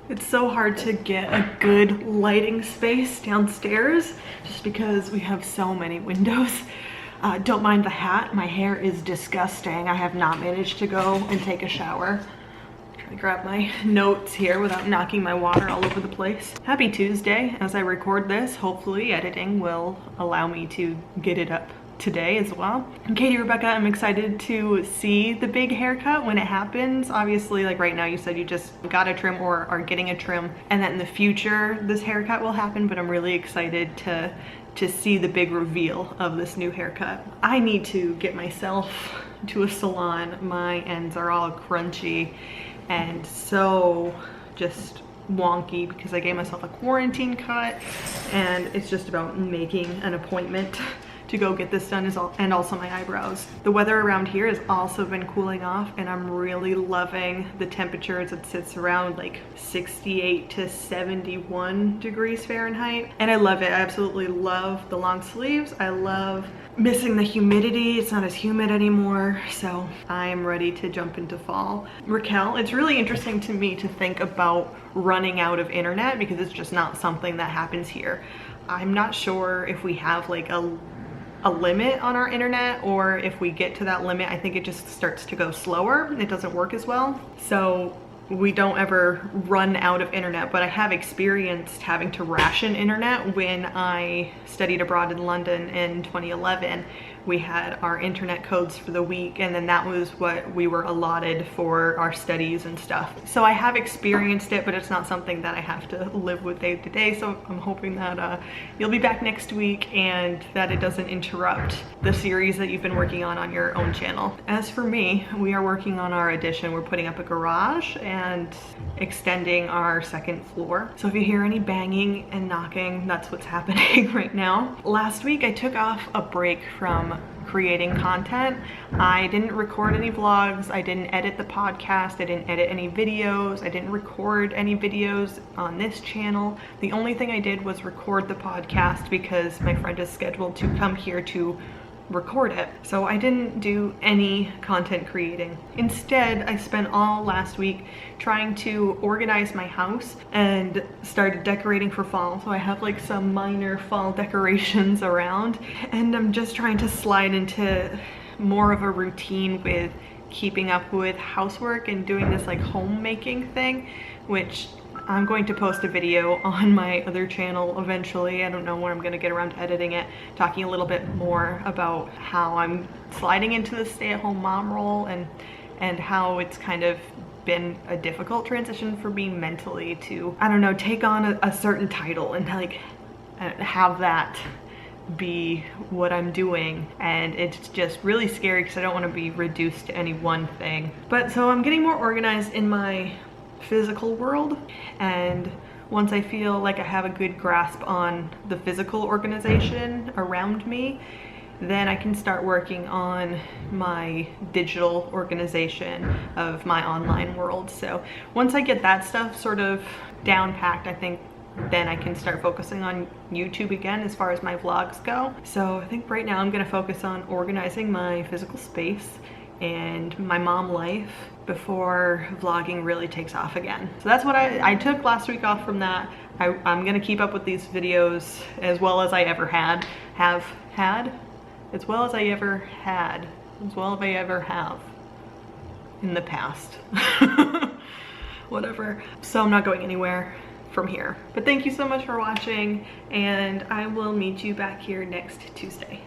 It's so hard to get a good lighting space downstairs just because we have so many windows. Don't mind the hat. My hair is disgusting. I have not managed to go and take a shower. Try to grab my notes here without knocking my water all over the place. Happy Tuesday. As I record this, hopefully editing will allow me to get it up today as well. I'm KATIE-REBEKAH. I'm excited to see the big haircut when it happens. Obviously, like right now, you said you just got a trim or are getting a trim, and that in the future this haircut will happen, but I'm really excited to see the big reveal of this new haircut. I need to get myself to a salon. My ends are all crunchy and so just wonky because I gave myself a quarantine cut, and it's just about making an appointment to go get this done, and also my eyebrows. The weather around here has also been cooling off, and I'm really loving the temperatures. It sits around like 68 to 71 degrees Fahrenheit, and I love it. I absolutely love the long sleeves. I love missing the humidity. It's not as humid anymore, so I am ready to jump into fall. Raquel, it's really interesting to me to think about running out of internet because it's just not something that happens here. I'm not sure if we have like a limit on our internet, or if we get to that limit, I think it just starts to go slower. It doesn't work as well. So we don't ever run out of internet, but I have experienced having to ration internet when I studied abroad in London in 2011. We had our internet codes for the week, and then that was what we were allotted for our studies and stuff. So I have experienced it, but it's not something that I have to live with day to day. So I'm hoping that you'll be back next week and that it doesn't interrupt the series that you've been working on your own channel. As for me, we are working on our addition. We're putting up a garage and extending our second floor. So if you hear any banging and knocking, that's what's happening right now. Last week I took off a break from creating content. I didn't record any vlogs, I didn't edit the podcast, I didn't edit any videos, I didn't record any videos on this channel. The only thing I did was record the podcast because my friend is scheduled to come here to record it. So I didn't do any content creating. Instead, I spent all last week trying to organize my house and started decorating for fall. So I have like some minor fall decorations around, and I'm just trying to slide into more of a routine with keeping up with housework and doing this like homemaking thing, which I'm going to post a video on my other channel eventually. I don't know when I'm going to get around to editing it, talking a little bit more about how I'm sliding into the stay-at-home mom role and how it's kind of been a difficult transition for me mentally to, I don't know, take on a certain title and like have that be what I'm doing. And it's just really scary because I don't want to be reduced to any one thing. But so I'm getting more organized in my physical world, and once I feel like I have a good grasp on the physical organization around me, then I can start working on my digital organization of my online world. So once I get that stuff sort of down packed, I think then I can start focusing on YouTube again as far as my vlogs go. So I think right now I'm gonna focus on organizing my physical space and my mom life before vlogging really takes off again. So that's what I took last week off from that. I'm gonna keep up with these videos as well as I ever have in the past. Whatever. So I'm not going anywhere from here. But thank you so much for watching, and I will meet you back here next Tuesday.